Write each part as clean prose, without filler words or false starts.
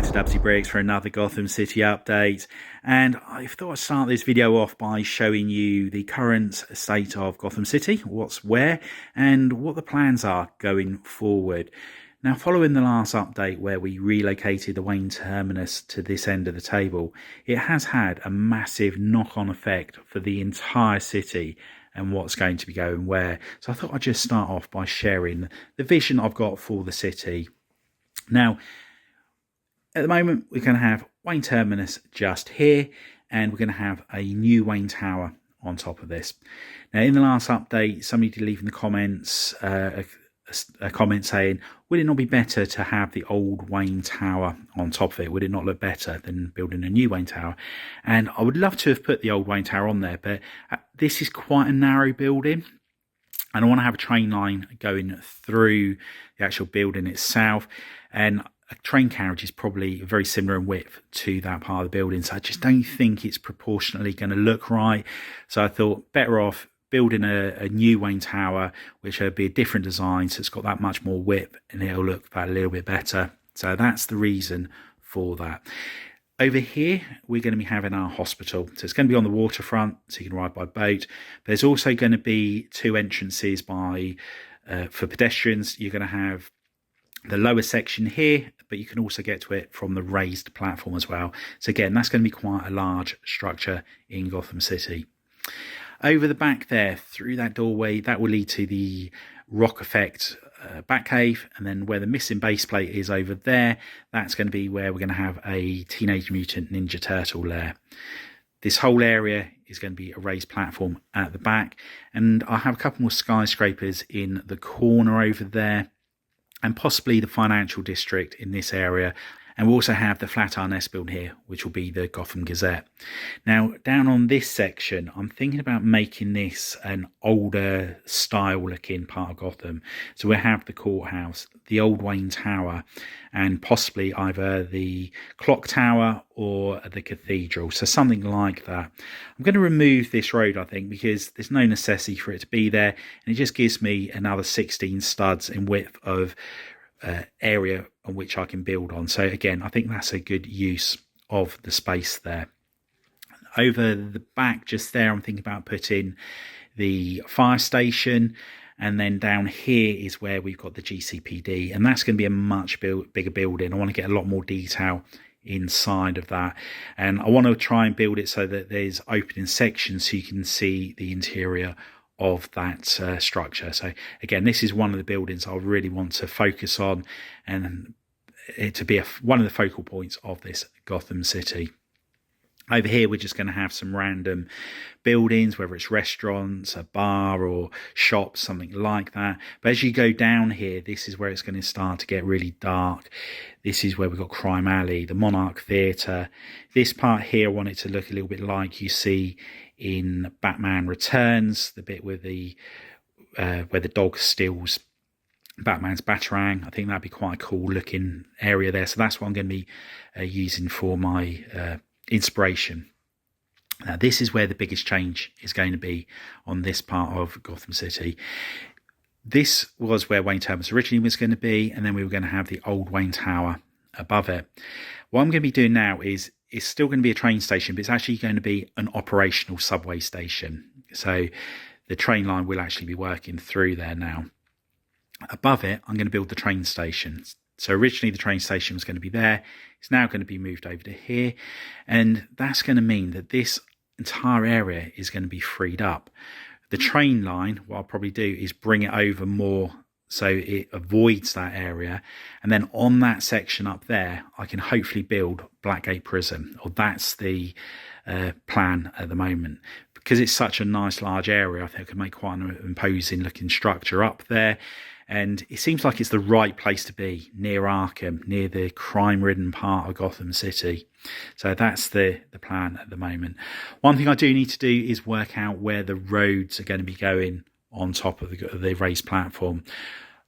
back to Dubbzi Bricks for another Gotham City update, and I thought I'd start this video off by showing you the current state of Gotham City, what's where, and what the plans are going forward. Now, following the last update where we relocated the WAYNE Terminus to this end of the table, it has had a massive knock-on effect for the entire city and what's going to be going where. So I thought I'd just start off by sharing the vision I've got for the city. Now, at the moment, we're going to have WAYNE Terminus just here, and we're going to have a new WAYNE Tower on top of this. Now, in the last update, somebody did leave in the comments a comment saying, would it not be better to have the old WAYNE Tower on top of it? Would it not look better than building a new WAYNE Tower? And I would love to have put the old WAYNE Tower on there, but this is quite a narrow building, and I want to have a train line going through the actual building itself, and a train carriage is probably very similar in width to that part of the building, so I just don't think it's proportionately going to look right. So I thought better off building a new WAYNE Tower, which will be a different design, so it's got that much more width and it'll look that a little bit better. So that's the reason for that. Over here, we're going to be having our hospital. So it's going to be on the waterfront, so you can ride by boat. There's also going to be two entrances for pedestrians. You're going to have the lower section here, but you can also get to it from the raised platform as well. So again, that's going to be quite a large structure in Gotham City. Over the back there, through that doorway, that will lead to the Rock Effect Batcave, and then where the missing base plate is over there, that's going to be where we're going to have a Teenage Mutant Ninja Turtle lair. This whole area is going to be a raised platform at the back, and I have a couple more skyscrapers in the corner over there, and possibly the financial district in this area. And we'll also have the Flatiron Nest building here, which will be the Gotham Gazette. Now, down on this section, I'm thinking about making this an older style looking part of Gotham. So we'll have the courthouse, the old WAYNE Tower, and possibly either the clock tower or the cathedral. So something like that. I'm going to remove this road, I think, because there's no necessity for it to be there. And it just gives me another 16 studs in width of area on which I can build on. So again, I think that's a good use of the space there. Over the back just there, I'm thinking about putting the fire station, and then down here is where we've got the GCPD, and that's going to be a much bigger building. I want to get a lot more detail inside of that, and I want to try and build it so that there's opening sections so you can see the interior of that structure. So again, this is one of the buildings I really want to focus on, and it to be one of the focal points of this Gotham City. Over here, we're just going to have some random buildings, whether it's restaurants, a bar, or shops, something like that. But as you go down here, this is where it's going to start to get really dark. This is where we've got Crime Alley, the Monarch Theatre. This part here, I want it to look a little bit like you see in Batman Returns, the bit with the where the dog steals Batman's Batarang. I think that'd be quite a cool looking area there. So that's what I'm going to be using for my inspiration. Now, this is where the biggest change is going to be on this part of Gotham City. This was where WAYNE Terminus originally was going to be, and then we were going to have the old WAYNE Tower above it. What I'm going to be doing now is it's still going to be a train station, but it's actually going to be an operational subway station. So the train line will actually be working through there now. Above it, I'm going to build the train station. So originally the train station was going to be there. It's now going to be moved over to here. And that's going to mean that this entire area is going to be freed up. The train line, what I'll probably do is bring it over more so it avoids that area. And then on that section up there, I can hopefully build Blackgate Prison, or that's the plan at the moment. Because it's such a nice large area, I think I can make quite an imposing looking structure up there. And it seems like it's the right place to be, near Arkham, near the crime-ridden part of Gotham City. So that's the plan at the moment. One thing I do need to do is work out where the roads are going to be going on top of the raised platform.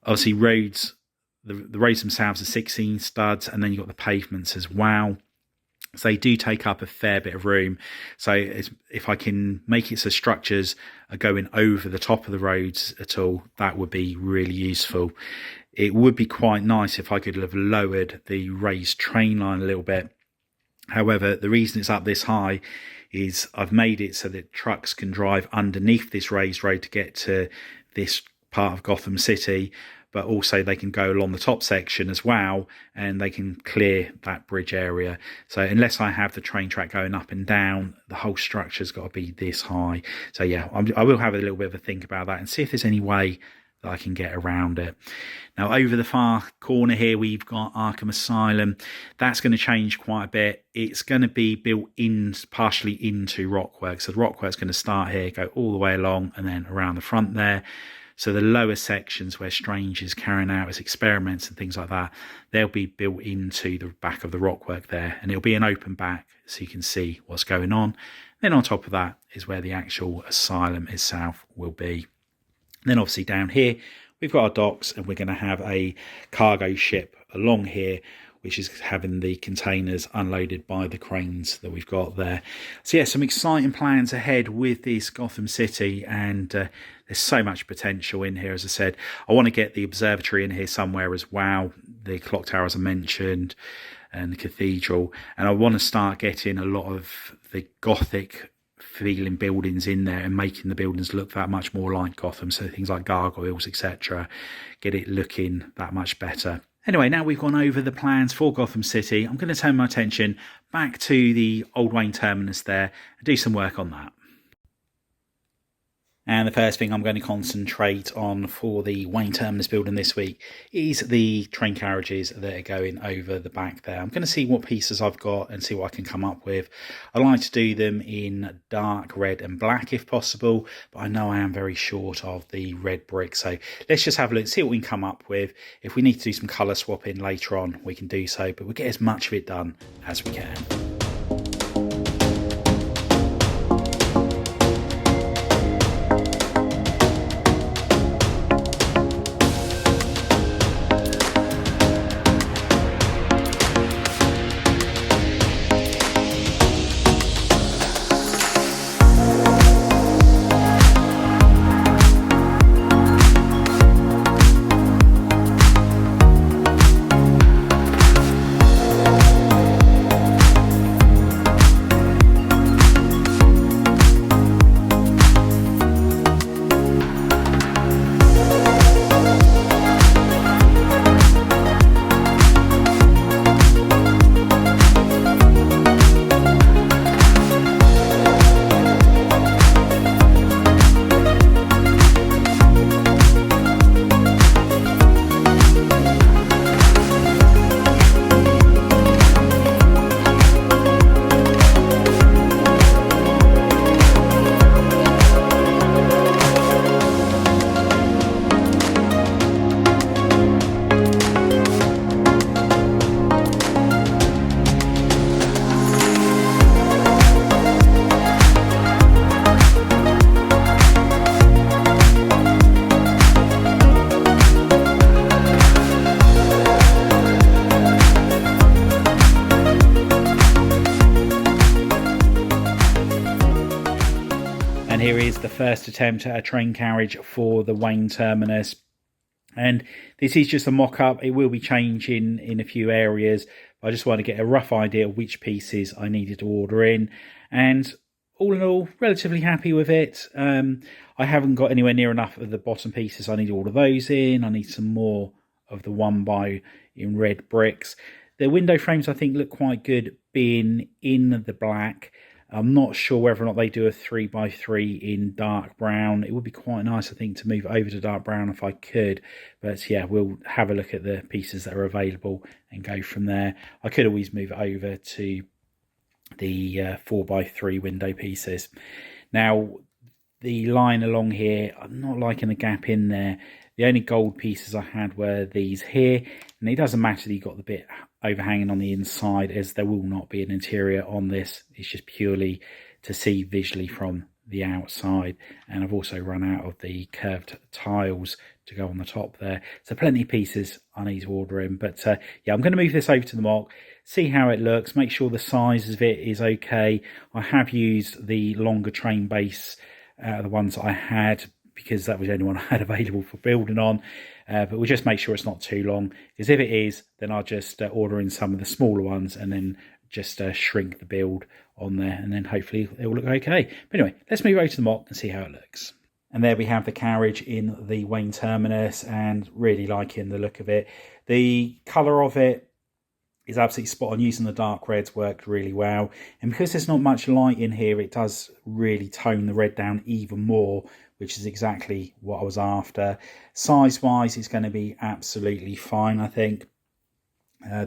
Obviously, the roads themselves are 16 studs, and then you've got the pavements as well. So they do take up a fair bit of room. So if I can make it so structures are going over the top of the roads at all, that would be really useful. It would be quite nice if I could have lowered the raised train line a little bit. However, the reason it's up this high is I've made it so that trucks can drive underneath this raised road to get to this part of Gotham City, but also they can go along the top section as well, and they can clear that bridge area. So unless I have the train track going up and down, the whole structure's got to be this high. So yeah, I will have a little bit of a think about that and see if there's any way that I can get around it. Now, over the far corner here, we've got Arkham Asylum. That's going to change quite a bit. It's going to be built in partially into Rockwork. So the Rockwork's going to start here, go all the way along, and then around the front there. So the lower sections where Strange is carrying out his experiments and things like that, they'll be built into the back of the Rockwork there, and it'll be an open back so you can see what's going on. Then on top of that is where the actual asylum itself will be. Then obviously down here, we've got our docks, and we're going to have a cargo ship along here, which is having the containers unloaded by the cranes that we've got there. So yeah, some exciting plans ahead with this Gotham City, and there's so much potential in here. As I said, I want to get the observatory in here somewhere as well, the clock tower as I mentioned, and the cathedral, and I want to start getting a lot of the Gothic feeling buildings in there and making the buildings look that much more like Gotham. So things like gargoyles, etc., get it looking that much better. Anyway, now we've gone over the plans for Gotham City, I'm going to turn my attention back to the old WAYNE Terminus there and do some work on that. And the first thing I'm going to concentrate on for the WAYNE Terminus building this week is the train carriages that are going over the back there. I'm going to see what pieces I've got and see what I can come up with. I like to do them in dark red and black if possible, but I know I am very short of the red brick. So let's just have a look, see what we can come up with. If we need to do some colour swapping later on, we can do so, but we'll get as much of it done as we can. And here is the first attempt at a train carriage for the WAYNE Terminus. And this is just a mock-up. It will be changing in a few areas. But I just want to get a rough idea of which pieces I needed to order in. And all in all, relatively happy with it. I haven't got anywhere near enough of the bottom pieces. I need to order those in. I need some more of the 1x in red bricks. The window frames, I think, look quite good being in the black. I'm not sure whether or not they do a 3x3 in dark brown. It would be quite nice, I think, to move over to dark brown if I could. But yeah, we'll have a look at the pieces that are available and go from there. I could always move it over to the 4x3 window pieces. Now, the line along here, I'm not liking the gap in there. The only gold pieces I had were these here. And it doesn't matter that you've got the bit overhanging on the inside, as there will not be an interior on this. It's just purely to see visually from the outside. And I've also run out of the curved tiles to go on the top there. So plenty of pieces I need to order in. But yeah, I'm going to move this over to the mock, see how it looks, make sure the size of it is okay. I have used the longer train base, the ones I had, because that was the only one I had available for building on. But we'll just make sure it's not too long, because if it is, then I'll just order in some of the smaller ones and then just shrink the build on there, and then hopefully it will look okay. But anyway, let's move over to the mock and see how it looks. And there we have the carriage in the WAYNE Terminus, and really liking the look of it. The colour of it is absolutely spot on. Using the dark reds worked really well, and because there's not much light in here, it does really tone the red down even more, which is exactly what I was after. Size wise, it's going to be absolutely fine, I think.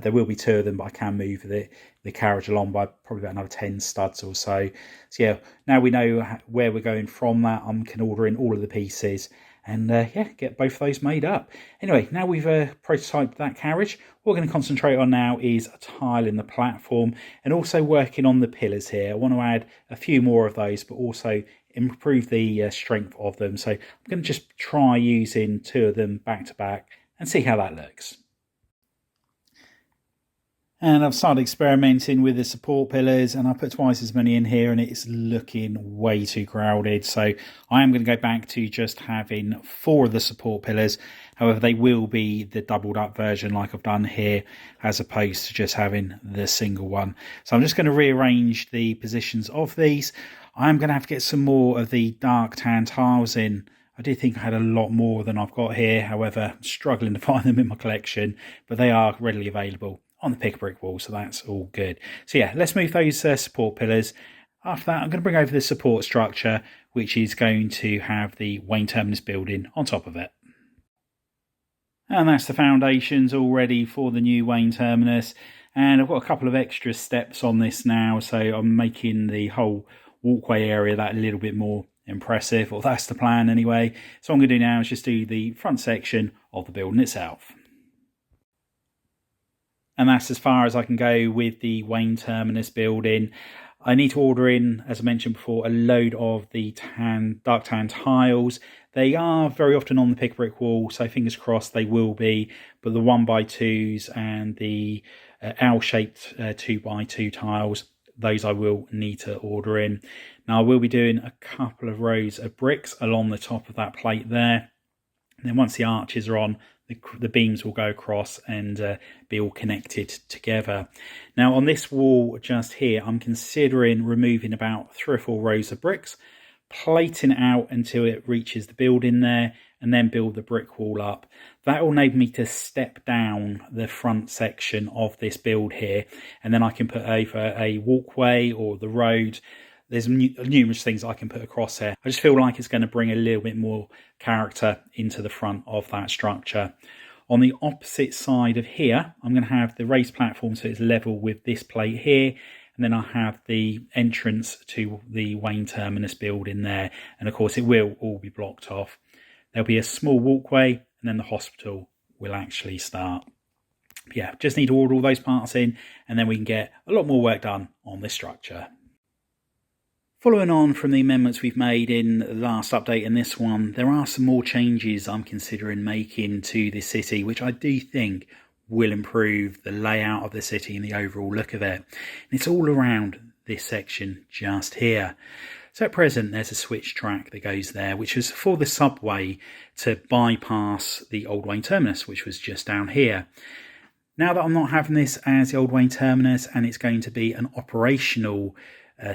There will be 2 of them, but I can move the carriage along by probably about another 10 studs or so. So yeah, now we know where we're going from that, I can order in all of the pieces and yeah, get both of those made up. Anyway, now we've prototyped that carriage, what we're going to concentrate on now is tiling the platform and also working on the pillars here. I want to add a few more of those, but also improve the strength of them. So I'm going to just try using 2 of them back to back and see how that looks. And I've started experimenting with the support pillars, and I put twice as many in here, and it's looking way too crowded. So I am going to go back to just having 4 of the support pillars. However, they will be the doubled up version like I've done here, as opposed to just having the single one. So I'm just going to rearrange the positions of these. I'm going to have to get some more of the dark tan tiles in. I do think I had a lot more than I've got here. However, I'm struggling to find them in my collection, but they are readily available on the pick brick wall, so that's all good. So yeah, let's move those support pillars. After that, I'm going to bring over the support structure, which is going to have the WAYNE Terminus building on top of it. And that's the foundations all ready for the new WAYNE Terminus. And I've got a couple of extra steps on this now, so I'm making the whole walkway area that a little bit more impressive, or that's the plan anyway. So what I'm going to do now is just do the front section of the building itself. And that's as far as I can go with the WAYNE Terminus building. I need to order in, as I mentioned before, a load of the dark tan tiles. They are very often on the pick brick wall, so fingers crossed they will be. But the 1x2s and the L-shaped 2x2 tiles, those I will need to order in. Now I will be doing a couple of rows of bricks along the top of that plate there. And then once the arches are on, the beams will go across and be all connected together. Now on this wall just here, I'm considering removing about 3 or 4 rows of bricks, plating it out until it reaches the building there, and then build the brick wall up. That will enable me to step down the front section of this build here, and then I can put over a walkway or the road. There's numerous things I can put across here. I just feel like it's going to bring a little bit more character into the front of that structure. On the opposite side of here, I'm going to have the raised platform so it's level with this plate here. And then I have the entrance to the WAYNE Terminus building there. And of course, it will all be blocked off. There'll be a small walkway, and then the hospital will actually start. Yeah, just need to order all those parts in, and then we can get a lot more work done on this structure. Following on from the amendments we've made in the last update and this one, there are some more changes I'm considering making to this city, which I do think will improve the layout of the city and the overall look of it. And it's all around this section just here. So at present, there's a switch track that goes there, which is for the subway to bypass the old WAYNE Terminus, which was just down here. Now that I'm not having this as the old WAYNE Terminus and it's going to be an operational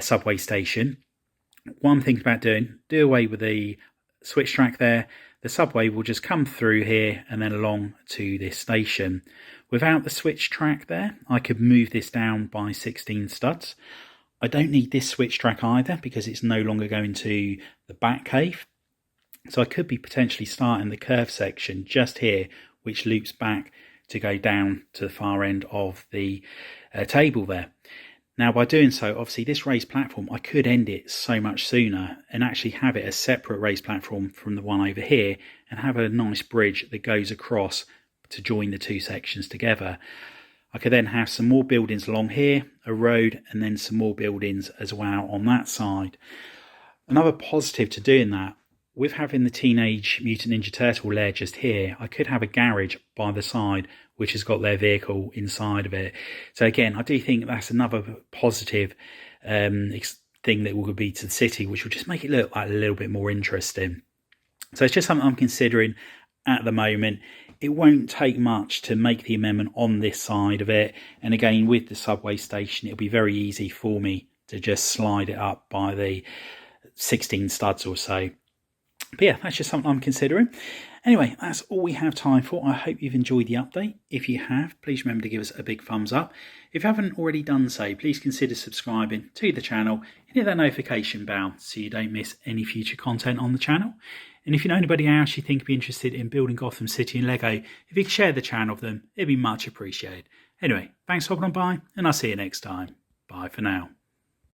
subway station, what I'm thinking about doing, do away with the switch track there. The subway will just come through here and then along to this station. Without the switch track there, I could move this down by 16 studs. I don't need this switch track either because it's no longer going to the back cave. So I could be potentially starting the curve section just here, which loops back to go down to the far end of the table there. Now, by doing so, obviously this raised platform, I could end it so much sooner and actually have it a separate raised platform from the one over here and have a nice bridge that goes across to join the 2 sections together. I could then have some more buildings along here, a road, and then some more buildings as well on that side. Another positive to doing that, with having the Teenage Mutant Ninja Turtle lair just here, I could have a garage by the side which has got their vehicle inside of it. So again, I do think that's another positive thing that will be to the city, which will just make it look like a little bit more interesting. So it's just something I'm considering at the moment. It won't take much to make the amendment on this side of it. And again, with the subway station, it'll be very easy for me to just slide it up by the 16 studs or so. But yeah, that's just something I'm considering. Anyway, that's all we have time for. I hope you've enjoyed the update. If you have, please remember to give us a big thumbs up. If you haven't already done so, please consider subscribing to the channel and hit that notification bell so you don't miss any future content on the channel. And if you know anybody else you think would be interested in building Gotham City in Lego, if you could share the channel with them, it'd be much appreciated. Anyway, thanks for hopping on by, and I'll see you next time. Bye for now.